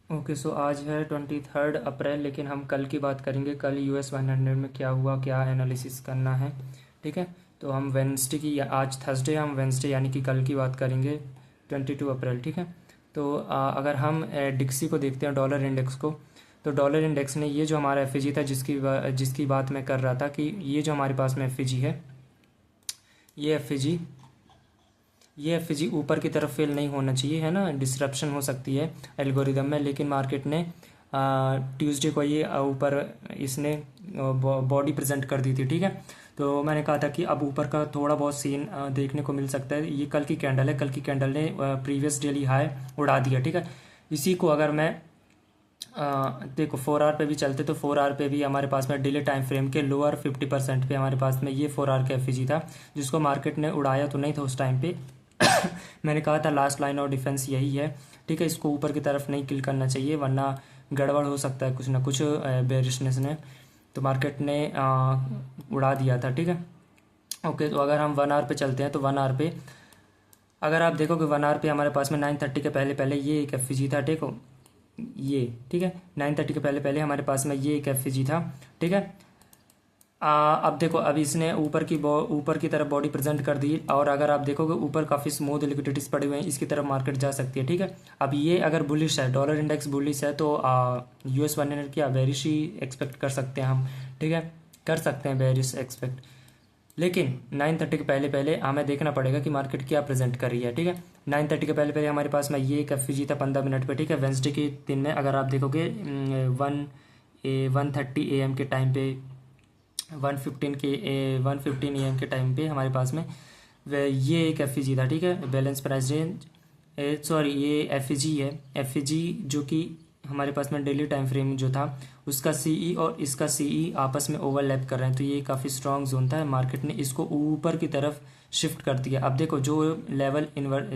Okay so आज है 23 अप्रैल, लेकिन हम कल की बात करेंगे। कल US 100 में क्या हुआ, क्या एनालिसिस करना है। ठीक है, तो हम वेंसडे की, आज थर्सडे, हम वेंसडे यानी कि कल की बात करेंगे 22 अप्रैल। ठीक है, तो अगर हम डिक्सी को देखते हैं, डॉलर इंडेक्स को, तो डॉलर इंडेक्स ने ये जो हमारा एफ था, जिसकी बात मैं कर रहा था कि ये जो हमारे पास में एफ है, ये एफ ये एफ ऊपर की तरफ फेल नहीं होना चाहिए, है ना। डिसरप्शन हो सकती है एल्गोरिदम में, लेकिन मार्केट ने ट्यूसडे को ये ऊपर इसने बॉडी प्रेजेंट कर दी थी। ठीक है, तो मैंने कहा था कि अब ऊपर का थोड़ा बहुत सीन देखने को मिल सकता है। ये कल की कैंडल है, कल की कैंडल ने प्रीवियस डेली हाई उड़ा दिया। ठीक है, इसी को अगर मैं देखो 4 आवर पे भी चलते तो 4 आवर पे भी हमारे पास में डेली टाइम फ्रेम के लोअर 50% पे हमारे पास में ये 4 आवर का एफ था, जिसको मार्केट ने उड़ाया तो नहीं था उस टाइम पे। मैंने कहा था लास्ट लाइन ऑफ डिफेंस यही है। ठीक है, इसको ऊपर की तरफ नहीं किल करना चाहिए, वरना गड़बड़ हो सकता है कुछ ना कुछ बेरिशनेस ने। तो मार्केट ने उड़ा दिया था। ठीक है, ओके, तो अगर हम 1 आवर पे चलते हैं तो 1 आवर पे अगर आप देखोगे 1 आवर पे हमारे पास में 9:30 के पहले पहले ये एक एफ था। देखो ये, ठीक है, 9:30 के पहले पहले हमारे पास में ये एक एफ था। ठीक है, अब देखो, अब इसने ऊपर की तरफ बॉडी प्रेजेंट कर दी, और अगर आप देखोगे ऊपर काफ़ी स्मूथ लिक्विडिटीज पड़े हुए हैं, इसकी तरफ मार्केट जा सकती है। ठीक है, अब ये अगर बुलिश है, डॉलर इंडेक्स बुलिश है, तो US 100 की बेरिश ही एक्सपेक्ट कर सकते हैं हम। ठीक है, कर सकते हैं बेरिश एक्सपेक्ट, लेकिन 9:30 के पहले पहले हमें देखना पड़ेगा कि मार्केट क्या प्रेजेंट कर रही है। ठीक है, 9:30 के पहले पहले हमारे पास में ये एक एफ था 15 मिनट पे। ठीक है, वेंसडे के दिन में अगर आप देखोगे 1:30 AM के टाइम पे, 1:15 AM के टाइम पे हमारे पास में ये एक एफ था। ठीक है, बैलेंस प्राइस रेंज, सॉरी, ये एफ है, एफ जो कि हमारे पास में डेली टाइम फ्रेम जो था, उसका सीई और इसका सीई आपस में ओवरलैप कर रहे हैं, तो ये काफ़ी स्ट्रॉन्ग जोन था। मार्केट ने इसको ऊपर की तरफ शिफ्ट कर दिया। अब देखो, जो लेवल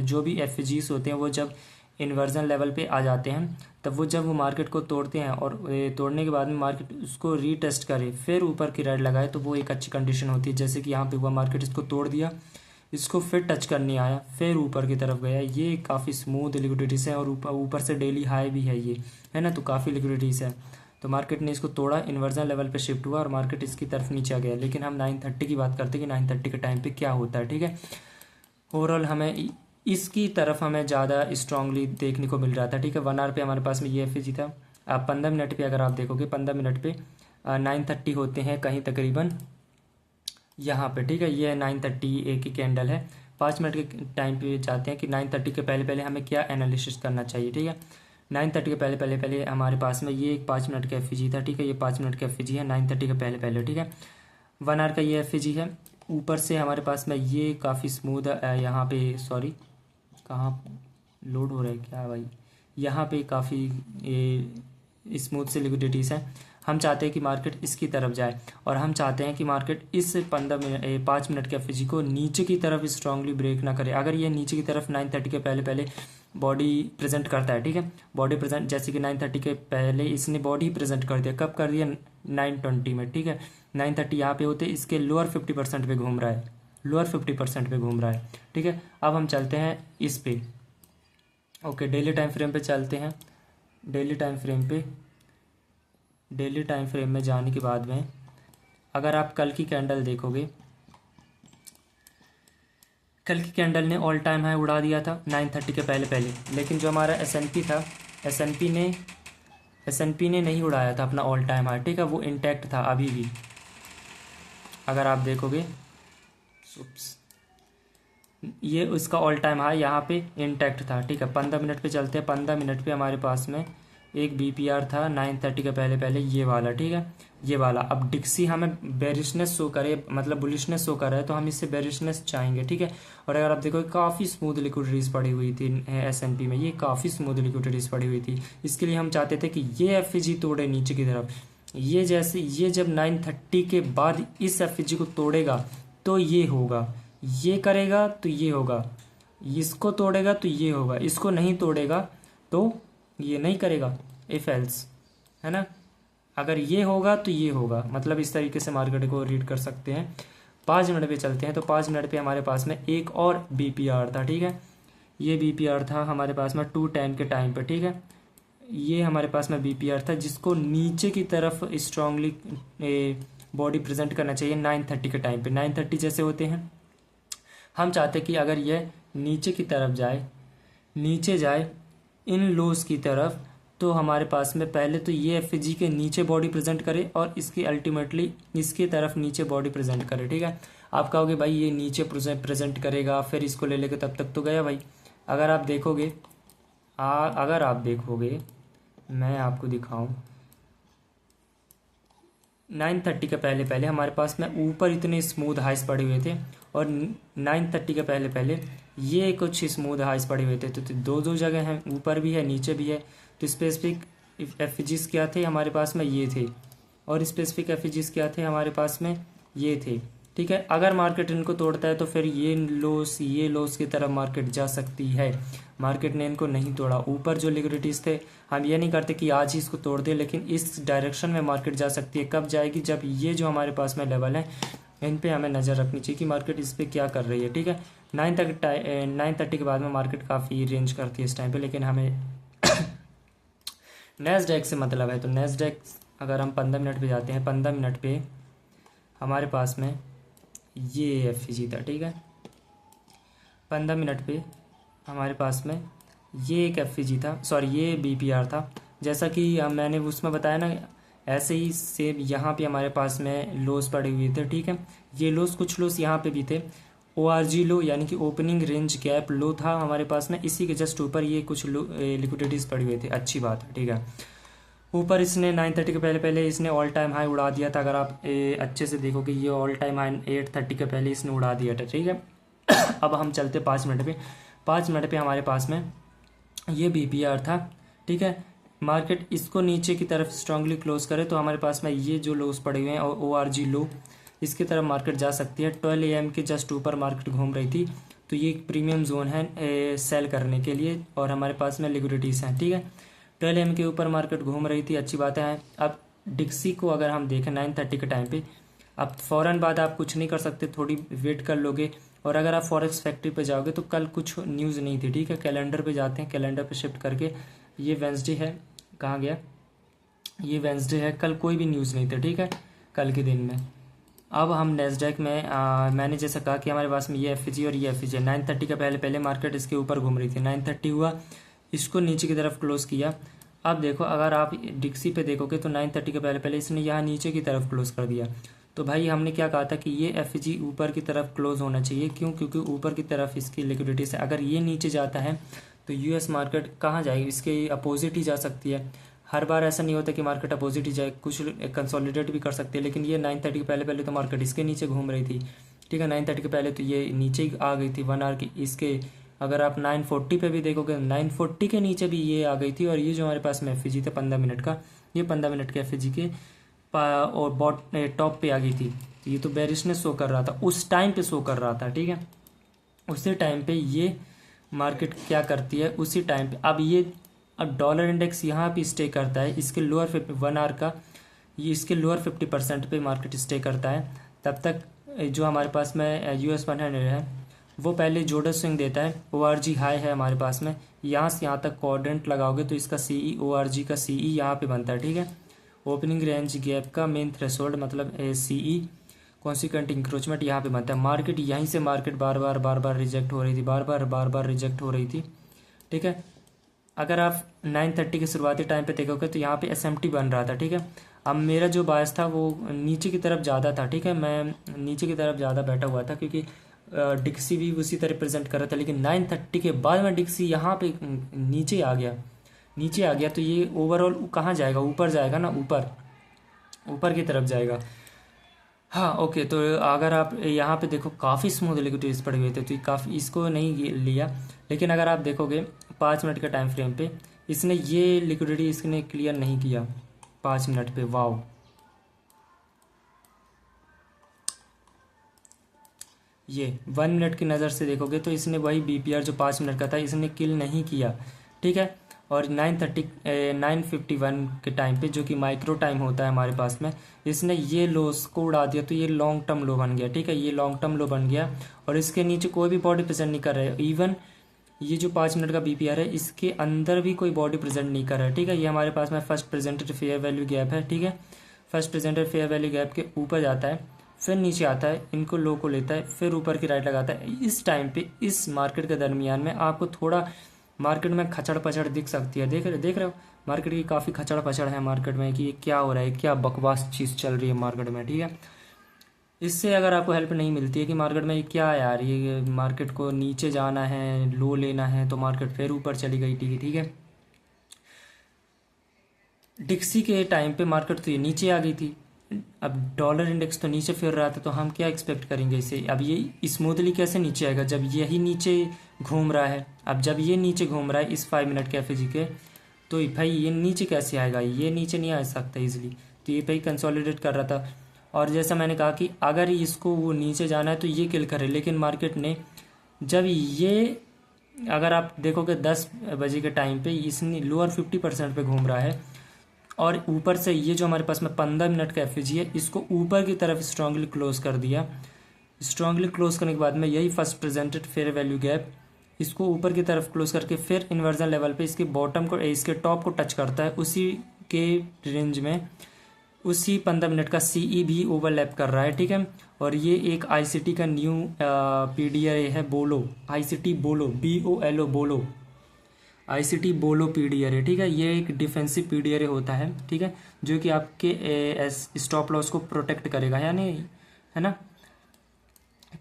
जो भी एफ होते हैं, वो जब इन्वर्जन लेवल पे आ जाते हैं, तब जब वो मार्केट को तोड़ते हैं, और तोड़ने के बाद में मार्केट उसको रीटेस्ट करे, फिर ऊपर की रेड लगाए, तो वो एक अच्छी कंडीशन होती है। जैसे कि यहाँ पे हुआ, मार्केट इसको तोड़ दिया, इसको फिर टच करने आया, फिर ऊपर की तरफ गया। ये काफ़ी स्मूथ लिक्विडिटीज है, और ऊपर से डेली हाई भी है ये, है ना, तो काफ़ी लिक्विडिटीज है। तो मार्केट ने इसको तोड़ा, इन्वर्जन लेवल पे शिफ्ट हुआ, और मार्केट इसकी तरफ नीचे आ गया। लेकिन हम 9:30 की बात करते हैं कि 9:30 के टाइम पे क्या होता है। ठीक है, ओवरऑल हमें इसकी तरफ हमें ज़्यादा स्ट्रांगली देखने को मिल रहा था। ठीक है, 1 आवर पे हमारे पास में ये एफ था। आप 15 मिनट पे अगर आप देखोगे, 15 मिनट पे 9:30 होते हैं कहीं तकरीबन यहाँ पे। ठीक है, ये 9:30 की कैंडल है। 5 मिनट के टाइम पे जाते हैं कि 9:30 के पहले पहले हमें क्या एनालिसिस करना चाहिए। ठीक है, 9:30 के पहले पहले पहले हमारे पास में ये एक 5 मिनट का एफ था। ठीक है, ये 5 मिनट का एफ है 9:30 के पहले पहले। ठीक है, 1 आवर का ये एफ है। ऊपर से हमारे पास में ये काफ़ी स्मूथ यहाँ पे, सॉरी, कहाँ लोड हो रहा है क्या भाई, यहाँ पे काफ़ी स्मूथ से लिक्विडिटीज है। हम चाहते हैं कि मार्केट इसकी तरफ जाए, और हम चाहते हैं कि मार्केट इस 5 मिनट के एफ को नीचे की तरफ स्ट्रांगली ब्रेक ना करे। अगर ये नीचे की तरफ 9:30 के पहले पहले बॉडी प्रेजेंट करता है, ठीक है, बॉडी प्रेजेंट, जैसे कि 9:30 के पहले इसने बॉडी प्रेजेंट कर दिया, कब कर दिया, 9:20 में। ठीक है, 9:30 यहाँ पे होते, इसके लोअर 50% पे घूम रहा है, लोअर 50% पे घूम रहा है। ठीक है, अब हम चलते हैं इस पे, ओके, डेली टाइम फ्रेम पे चलते हैं। डेली टाइम फ्रेम पे, डेली टाइम फ्रेम में जाने के बाद में अगर आप कल की कैंडल देखोगे, कल की कैंडल ने ऑल टाइम हाई उड़ा दिया था 9:30 के पहले पहले, लेकिन जो हमारा एस था, एस एन पी ने नहीं उड़ाया था अपना ऑल टाइम हाई। ठीक है, वो इंटैक्ट था अभी भी, अगर आप देखोगे, ये उसका ऑल टाइम हाई यहाँ पे इंटैक्ट था। ठीक है, 15 मिनट पे चलते हैं। 15 मिनट पे हमारे पास में एक BPR था 9:30 के पहले पहले, ये वाला। ठीक है, ये वाला। अब डिक्सी हमें बेरिशनेस शो करे, मतलब बुलिशनेस शो कर रहा है, तो हम इससे बेरिशनेस चाहेंगे। ठीक है, और अगर आप देखो काफ़ी स्मूथ लिक्विडिटीज पड़ी हुई थी S&P में, ये काफ़ी स्मूथ लिक्विडिटीज पड़ी हुई थी। इसके लिए हम चाहते थे कि ये एफ तोड़े नीचे की तरफ। ये जैसे ये जब 9:30 के बाद इस एफ को तोड़ेगा तो ये होगा, ये करेगा तो ये होगा, इसको तोड़ेगा तो ये होगा, इसको नहीं तोड़ेगा तो ये नहीं करेगा, इफ एल्स, है ना। अगर ये होगा तो ये होगा, मतलब इस तरीके से मार्केट को रीड कर सकते हैं। 5 मिनट पे चलते हैं, तो 5 मिनट पे हमारे पास में एक और BPR था। ठीक है, ये BPR था हमारे पास में 2:10 के टाइम पे। ठीक है, ये हमारे पास में बीपीआर था जिसको नीचे की तरफ स्ट्रांगली बॉडी प्रेजेंट करना चाहिए 9:30 के टाइम पे। 9:30 जैसे होते हैं, हम चाहते कि अगर यह नीचे की तरफ जाए, नीचे जाए इन लोस की तरफ, तो हमारे पास में पहले तो ये एफ जी के नीचे बॉडी प्रेजेंट करे और इसकी अल्टीमेटली इसकी तरफ नीचे बॉडी प्रेजेंट करे। ठीक है, आप कहोगे भाई ये नीचे प्रेजेंट करेगा फिर इसको ले लेके, तब तक तो गया भाई। अगर आप देखोगे मैं आपको दिखाऊं, 9:30 के पहले पहले हमारे पास में ऊपर इतने स्मूथ हाइस पड़े हुए थे और 9:30 के पहले पहले ये कुछ स्मूथ हाइस पड़े हुए थे। तो दो जगह हैं, ऊपर भी है नीचे भी है। तो स्पेसिफिक एफजीज क्या थे हमारे पास में, ये थे, और स्पेसिफिक एफजीज क्या थे हमारे पास में, ये थे। ठीक है, अगर मार्केट इनको तोड़ता है तो फिर ये लोस की तरफ मार्केट जा सकती है। मार्केट ने इनको नहीं तोड़ा, ऊपर जो लिक्विडिटीज थे, हम ये नहीं करते कि आज ही इसको तोड़ दे, लेकिन इस डायरेक्शन में मार्केट जा सकती है। कब जाएगी, जब ये जो हमारे पास में लेवल है इन पे हमें नज़र रखनी चाहिए कि मार्केट इस पर क्या कर रही है। ठीक है, 9:30 के बाद में मार्केट काफ़ी रेंज करती है इस टाइम पे, लेकिन हमें नैस्डैक से मतलब है। तो नैस्डैक अगर हम 15 मिनट पे जाते हैं, 15 मिनट पे हमारे पास में ये एफजी था। ठीक है, 15 मिनट पे हमारे पास में ये एक एफजी था, सॉरी ये बीपीआर था। जैसा कि मैंने उसमें बताया ना, ऐसे ही सेम यहाँ पे हमारे पास में लोस पड़े हुए थे। ठीक है, ये लोस, कुछ लोस यहाँ पे भी थे। ओआरजी लो यानी कि ओपनिंग रेंज गैप लो था हमारे पास में, इसी के जस्ट ऊपर ये कुछ लिक्विडिटीज पड़े हुए थे। अच्छी बात है। ठीक है, ऊपर इसने 9:30 के पहले पहले इसने ऑल टाइम हाई उड़ा दिया था। अगर आप अच्छे से देखोगे, ये ऑल टाइम हाई 8:30 के पहले इसने उड़ा दिया था। ठीक है, अब हम चलते 5 मिनट पे। 5 मिनट पे हमारे पास में ये बीपीआर था। ठीक है, मार्केट इसको नीचे की तरफ स्ट्रांगली क्लोज करे तो हमारे पास में ये जो लोस पड़े हुए हैं और ओआरजी लो, इसकी तरफ मार्केट जा सकती है। 12 AM के जस्ट ऊपर मार्केट घूम रही थी, तो ये एक प्रीमियम जोन है सेल करने के लिए, और हमारे पास में लिक्विडिटीज हैं। ठीक है, 12 AM के ऊपर मार्केट घूम रही थी, अच्छी बात है। अब डिक्सी को अगर हम देखें 9:30 के टाइम पे, अब फ़ौरन बाद आप कुछ नहीं कर सकते, थोड़ी वेट कर लोगे। और अगर आप फॉरेक्स फैक्ट्री पे जाओगे तो कल कुछ न्यूज़ नहीं थी। ठीक है, कैलेंडर पे जाते हैं, कैलेंडर पे शिफ्ट करके, ये वेंसडे है, कहाँ गया, ये वेंसडे है, कल कोई भी न्यूज़ नहीं थी। ठीक है, कल के दिन में। अब हम नैस्डैक में मैंने जैसा कहा कि हमारे पास में ये एफजी और ये एफजी है। 9:30 के पहले पहले मार्केट इसके ऊपर घूम रही थी, 9:30 हुआ, इसको नीचे की तरफ क्लोज किया। अब देखो, अगर आप डिक्सी पे देखोगे तो 9:30 के पहले पहले इसने यहाँ नीचे की तरफ क्लोज कर दिया। तो भाई हमने क्या कहा था कि ये एफजी ऊपर की तरफ क्लोज होना चाहिए। क्यों? क्योंकि ऊपर की तरफ इसकी लिक्विडिटी से, अगर ये नीचे जाता है तो यूएस मार्केट कहाँ जाएगी, इसके अपोजिट ही जा सकती है। हर बार ऐसा नहीं होता कि मार्केट अपोजिट ही जाए, कुछ कंसोलिडेट भी कर सकते हैं। लेकिन ये 9:30 के पहले पहले तो मार्केट इसके नीचे घूम रही थी। ठीक है, 9:30 के पहले तो ये नीचे ही आ गई थी 1 आवर की। इसके अगर आप 9:40 पे भी देखोगे, 9:40 के नीचे भी ये आ गई थी। और ये जो हमारे पास में एफजी था 15 मिनट का, ये 15 मिनट के एफजी के और टॉप पे आ गई थी। तो ये तो बेरिशनेस शो कर रहा था, उस टाइम पे शो कर रहा था। ठीक है, उसी टाइम पे ये मार्केट क्या करती है, उसी टाइम पे अब डॉलर इंडेक्स यहाँ पे स्टे करता है, इसके लोअर 1 आवर का, ये इसके लोअर 50% पे मार्केट स्टे करता है। तब तक जो हमारे पास में US 100 है वो पहले जोड़ा स्विंग देता है। ORG हाई है हमारे पास में, यहाँ से यहाँ तक क्वाड्रेंट लगाओगे तो इसका CE ORG का CE यहाँ पे बनता है। ठीक है, ओपनिंग रेंज गैप का मेन थ्रेशोल्ड मतलब CE कॉन्सिक्वेंट इंक्रोचमेंट यहाँ पे बनता है। मार्केट यहीं से मार्केट बार बार रिजेक्ट हो रही थी, बार बार रिजेक्ट हो रही थी। ठीक है, अगर आप 9:30 के शुरुआती टाइम पे देखोगे तो यहाँ पे SMT बन रहा था। ठीक है, अब मेरा जो बायस था वो नीचे की तरफ ज़्यादा था। ठीक है, मैं नीचे की तरफ ज़्यादा बैठा हुआ था क्योंकि डिक्सी भी उसी तरह प्रेजेंट कर रहा था। लेकिन 9:30 के बाद में डिक्सी यहाँ पे नीचे आ गया तो ये ओवरऑल कहाँ जाएगा, ऊपर जाएगा ना, ऊपर की तरफ जाएगा। हाँ ओके, तो अगर आप यहाँ पे देखो काफ़ी स्मूथ लिक्विडिटीज पड़े हुए थे, तो काफ़ी इसको नहीं लिया। लेकिन अगर आप देखोगे 5 मिनट के टाइम फ्रेम पे, इसने ये लिक्विडिटी इसने क्लियर नहीं किया 5 मिनट पे। वाओ, ये 1 मिनट की नज़र से देखोगे तो इसने वही बीपीआर जो 5 मिनट का था इसने किल नहीं किया। ठीक है, और 9:51 के टाइम पे, जो कि माइक्रो टाइम होता है हमारे पास में, इसने ये लोस को उड़ा दिया। तो ये लॉन्ग टर्म लो बन गया। ठीक है, ये लॉन्ग टर्म लो बन गया और इसके नीचे कोई भी बॉडी प्रेजेंट नहीं कर रहा है। इवन ये जो 5 मिनट का BPR है इसके अंदर भी कोई बॉडी प्रेजेंट नहीं कर रहा है, ठीक है। ये हमारे पास में first presented fair value gap है, ठीक है। First presented fair value gap के ऊपर जाता है, फिर नीचे आता है, इनको लो को लेता है, फिर ऊपर की राइट लगाता है। इस टाइम पे इस मार्केट के दरमियान में आपको थोड़ा मार्केट में खचड़ पचड़ दिख सकती है। देख रहे हो मार्केट की काफ़ी खचड़ पचड़ है मार्केट में कि ये क्या हो रहा है, क्या बकवास चीज़ चल रही है मार्केट में, ठीक है। इससे अगर आपको हेल्प नहीं मिलती है कि मार्केट में क्या है यार, ये मार्केट को नीचे जाना है, लो लेना है, तो मार्केट फिर ऊपर चली गई, ठीक है। डिक्सी के टाइम पे मार्केट तो ये नीचे आ गई थी, अब डॉलर इंडेक्स तो नीचे फिर रहा था, तो हम क्या एक्सपेक्ट करेंगे इसे। अब ये स्मूथली कैसे नीचे आएगा जब यही नीचे घूम रहा है। अब जब ये नीचे घूम रहा है इस 5 मिनट के एफएजी के, तो भाई ये नीचे कैसे आएगा, ये नीचे नहीं आ सकता इजीली। तो ये भाई कंसोलिडेट कर रहा था, और जैसा मैंने कहा कि अगर इसको वो नीचे जाना है तो ये किल करे, लेकिन मार्केट ने जब ये, अगर आप देखोगे 10 बजे के टाइम पे इसने लोअर 50% पे घूम रहा है, और ऊपर से ये जो हमारे पास में 15 मिनट का एफएजी है इसको ऊपर की तरफ स्ट्रांगली क्लोज कर दिया। स्ट्रांगली क्लोज करने के बाद में यही first presented fair value gap इसको ऊपर की तरफ क्लोज करके फिर इन्वर्जन लेवल पे इसके बॉटम को, इसके टॉप को टच करता है, उसी के रेंज में उसी 15 मिनट का सीई भी ओवरलैप कर रहा है, ठीक है। और ये एक आईसीटी का न्यू पीडीआर है, बोलो आईसीटी बोलो, BOLO बोलो, आईसीटी बोलो पीडीआर है, ठीक है। ये एक डिफेंसिव पीडीआर होता है, ठीक है, जो कि आपके स्टॉप लॉस को प्रोटेक्ट करेगा, यानी है ना।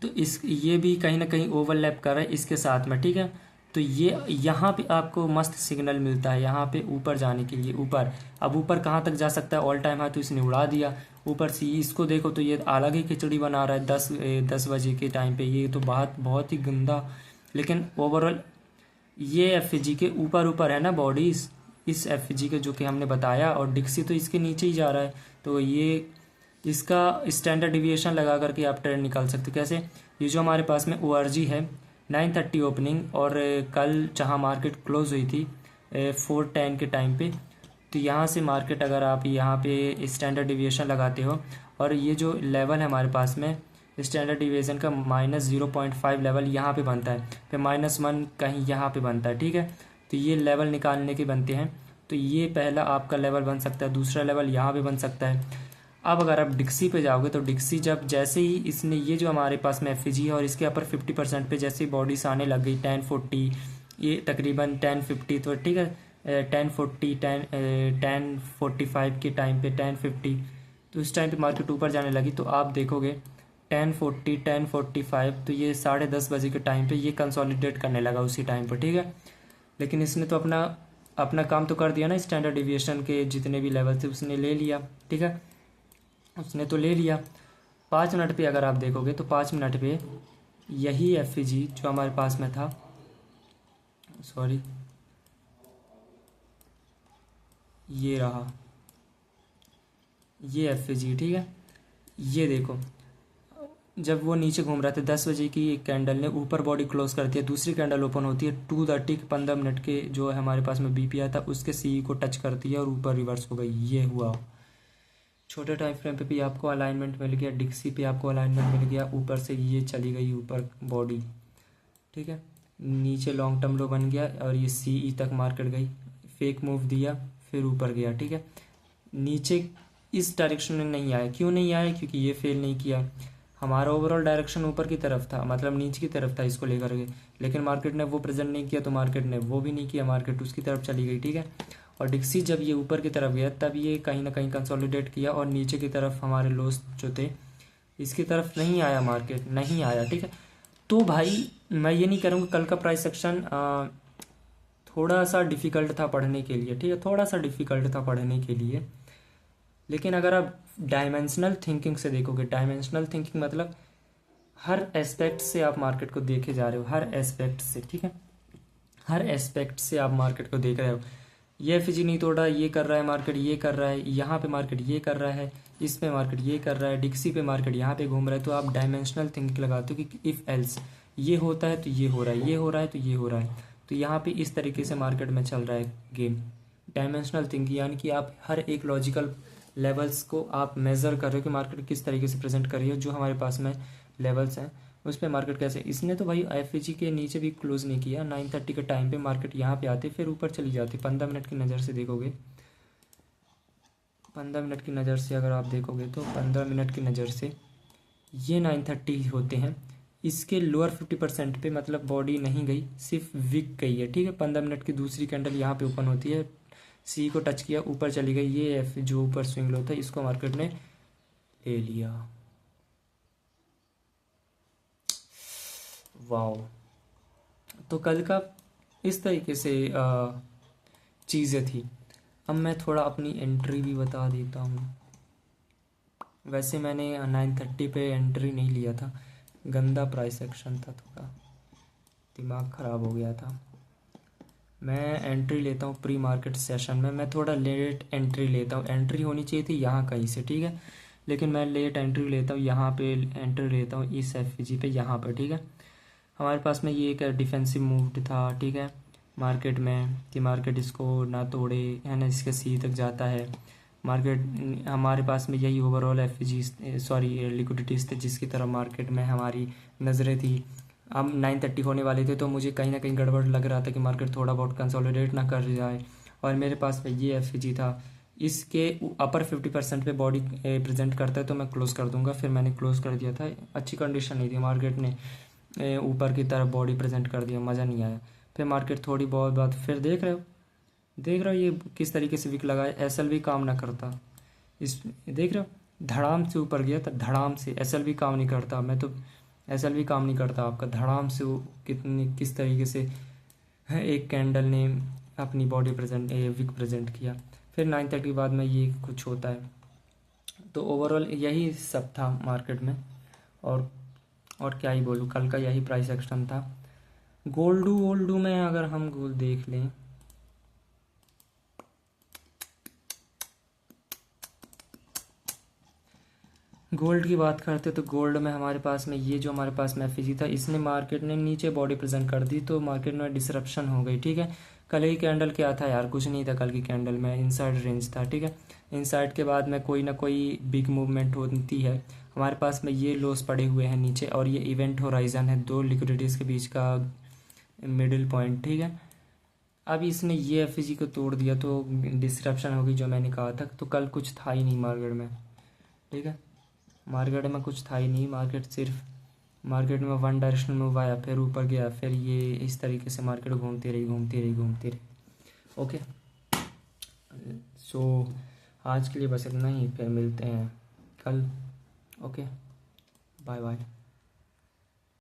तो इस ये भी कहीं ना कहीं ओवरलैप कर रहा है इसके साथ में, ठीक है। तो ये यहाँ पे आपको मस्त सिग्नल मिलता है यहाँ पे ऊपर जाने के लिए। ऊपर अब ऊपर कहाँ तक जा सकता है, ऑल टाइम हाई तो इसने उड़ा दिया ऊपर से। इसको देखो तो ये अलग ही खिचड़ी बना रहा है 10 बजे के टाइम पे, ये तो बहुत ही गंदा। लेकिन ओवरऑल ये एफजी के ऊपर है ना बॉडीज, इस एफजी के जो कि हमने बताया, और डिक्सी तो इसके नीचे ही जा रहा है। तो ये इसका स्टैंडर्ड डिविएशन लगा करके आप ट्रेंड निकाल सकते हो। कैसे, ये जो हमारे पास में ORG है 9:30 ओपनिंग, और कल जहाँ मार्केट क्लोज हुई थी 4:10 के टाइम पे, तो यहाँ से मार्केट अगर आप यहाँ पे स्टैंडर्ड डिविएशन लगाते हो, और ये जो लेवल है हमारे पास में स्टैंडर्ड डिविएशन का -0.5 लेवल यहाँ पे बनता है, फिर -1 कहीं यहाँ पे बनता है, ठीक है। तो ये लेवल निकालने के बनते हैं। तो ये पहला आपका लेवल बन सकता है, दूसरा लेवल यहाँ पे बन सकता है। अब अगर आप डिक्सी पे जाओगे तो डिक्सी जब जैसे ही इसने ये जो हमारे पास में एफजी है और इसके ऊपर 50% पे जैसे ही बॉडीज आने लग गई 1040, ये तकरीबन 1050, तो ठीक है 1040 1045 के टाइम पे 1050, तो उस टाइम पे मार्केट ऊपर जाने लगी। तो आप देखोगे 1040 1045, तो ये 10:30 बजे के टाइम पे ये कंसोलिडेट करने लगा उसी टाइम पर, ठीक है। लेकिन इसने तो अपना काम तो कर दिया ना, स्टैंडर्ड डिविएशन के जितने भी लेवल थे उसने ले लिया, ठीक है, उसने तो ले लिया। 5 मिनट पे अगर आप देखोगे तो 5 मिनट पे यही एफजी जो हमारे पास में था, सॉरी ये रहा ये एफजी, ठीक है। ये देखो जब वो नीचे घूम रहा था 10 बजे की एक कैंडल ने ऊपर बॉडी क्लोज करती है, दूसरी कैंडल ओपन होती है 2:30 के 15 मिनट के जो है हमारे पास में बीपीआई था उसके सीई को टच करती है और ऊपर रिवर्स हो गई। ये हुआ छोटे टाइम फ्रेम पे भी आपको अलाइनमेंट मिल गया, डिक्सी पे आपको अलाइनमेंट मिल गया, ऊपर से ये चली गई ऊपर बॉडी, ठीक है। नीचे लॉन्ग टर्म लो बन गया और ये सीई तक मार्केट गई, फेक मूव दिया, फिर ऊपर गया, ठीक है। नीचे इस डायरेक्शन में नहीं आया, क्यों नहीं आया, क्योंकि ये फेल नहीं किया। हमारा ओवरऑल डायरेक्शन ऊपर की तरफ था, मतलब नीचे की तरफ था इसको लेकर के, लेकिन मार्केट ने वो प्रेजेंट नहीं किया, तो मार्केट ने वो भी नहीं किया, मार्केट उसकी तरफ चली गई, ठीक है। और डिक्सी जब ये ऊपर की तरफ गया तब ये कहीं ना कहीं कंसोलिडेट किया और नीचे की तरफ हमारे लॉस जो थे इसकी तरफ नहीं आया, मार्केट नहीं आया, ठीक है। तो भाई मैं ये नहीं करूँगा, कल का प्राइस सेक्शन थोड़ा सा डिफ़िकल्ट था पढ़ने के लिए, ठीक है, थोड़ा सा डिफ़िकल्ट था पढ़ने के लिए। लेकिन अगर आप डायमेंशनल थिंकिंग से देखोगे, डायमेंशनल थिंकिंग मतलब हर एस्पेक्ट से आप मार्केट को देखे जा रहे हो, हर एस्पेक्ट से, ठीक है, हर एस्पेक्ट से आप मार्केट को देख रहे हो। ये एफजी नहीं तोड़ा, ये कर रहा है मार्केट, ये कर रहा है, यहाँ पे मार्केट ये कर रहा है, इस पे मार्केट ये कर रहा है, डिक्सी पे मार्केट यहाँ पे घूम रहा है। तो आप डायमेंशनल थिंकिंग लगाते हो कि इफ़ एल्स ये होता है तो ये हो रहा है, ये हो रहा है तो ये हो रहा है। तो यहाँ पे इस तरीके से मार्केट में चल रहा है गेम, डायमेंशनल थिंकिंग, यानी कि आप हर एक लॉजिकल लेवल्स को आप मेज़र कर रहे हो कि मार्केट किस तरीके से प्रेजेंट कर रही है। जो हमारे पास में लेवल्स हैं उस पर मार्केट कैसे, इसने तो भाई एफ के नीचे भी क्लोज नहीं किया। 9:30 के टाइम पे मार्केट यहाँ पे आते फिर ऊपर चली जाती। 15 मिनट की नज़र से देखोगे, 15 मिनट की नज़र से अगर आप देखोगे तो 15 मिनट की नज़र से ये 9:30 होते हैं। इसके लोअर 50% पे मतलब बॉडी नहीं गई, सिर्फ विक गई है, ठीक है। 15 मिनट की दूसरी कैंडल यहाँ पे ओपन होती है, सी को टच किया, ऊपर चली गई। ये एफ जो ऊपर स्विंग लो था, इसको मार्केट ने ले लिया। वाओ। तो कल का इस तरीके से चीज़ें थी। अब मैं थोड़ा अपनी एंट्री भी बता देता हूँ। वैसे मैंने 9:30 पे एंट्री नहीं लिया था, गंदा प्राइस एक्शन था, थोड़ा दिमाग ख़राब हो गया था। मैं एंट्री लेता हूँ प्री मार्केट सेशन में, मैं थोड़ा लेट एंट्री लेता हूँ। एंट्री होनी चाहिए थी यहाँ कहीं से, ठीक है, लेकिन मैं लेट एंट्री लेता हूँ। यहाँ पे एंट्री लेता हूँ इस एफ पे, यहाँ पर, ठीक है। हमारे पास में ये एक डिफेंसिव मूव था, ठीक है, मार्केट में, कि मार्केट इसको ना तोड़े, है ना, इसके सी तक जाता है मार्केट। हमारे पास में यही ओवरऑल सॉरी लिक्विडिटीज थे जिसकी तरफ मार्केट में हमारी नज़रें थी। अब 9:30 होने वाले थे तो मुझे कहीं ना कहीं गड़बड़ लग रहा था कि मार्केट थोड़ा बहुत कंसोलिडेट ना कर जाए, और मेरे पास में ये एफ था। इसके अपर 50% पे बॉडी प्रेजेंट करता है तो मैं क्लोज कर दूंगा। फिर मैंने क्लोज कर दिया था, अच्छी कंडीशन नहीं थी, मार्केट ने ऊपर की तरफ बॉडी प्रेजेंट कर दिया, मज़ा नहीं आया। फिर मार्केट थोड़ी बहुत बात, फिर देख रहे हो ये किस तरीके से विक लगा है। एसएल भी काम ना करता, इस देख रहे हो, धड़ाम से ऊपर गया था, धड़ाम से। एसएल भी काम नहीं करता, मैं तो एसएल भी काम नहीं करता आपका, धड़ाम से वो किस तरीके से एक कैंडल ने अपनी बॉडी विक प्रेजेंट किया। फिर 9:30 के बाद में ये कुछ होता है। तो ओवरऑल यही सब था मार्केट में, और क्या ही बोलूँ, कल का यही प्राइस एक्शन था। गोल्डू में अगर हम गोल्ड देख लें, गोल्ड की बात करते तो गोल्ड में हमारे पास में ये जो हमारे पास में एफ था, इसने मार्केट ने नीचे बॉडी प्रेजेंट कर दी तो मार्केट में डिसरप्शन हो गई, ठीक है। कल की कैंडल क्या था यार, कुछ नहीं था कल की कैंडल में, इनसाइड रेंज था, ठीक है। इनसाइड के बाद में कोई ना कोई बिग मूवमेंट होती है। हमारे पास में ये लॉस पड़े हुए हैं नीचे, और ये इवेंट होराइजन है, दो लिक्विडिटीज़ के बीच का मिडिल पॉइंट, ठीक है। अब इसने ये एफ को तोड़ दिया तो डिसरप्शन होगी जो मैंने कहा था। तो कल कुछ था ही नहीं मार्केट में, ठीक है, मार्केट में कुछ था ही नहीं। मार्केट में वन डायरेक्शनल मूव आया, फिर ऊपर गया, फिर ये इस तरीके से मार्केट घूमती रही। ओके, सो आज के लिए बस इतना ही, फिर मिलते हैं कल। Okay, bye bye.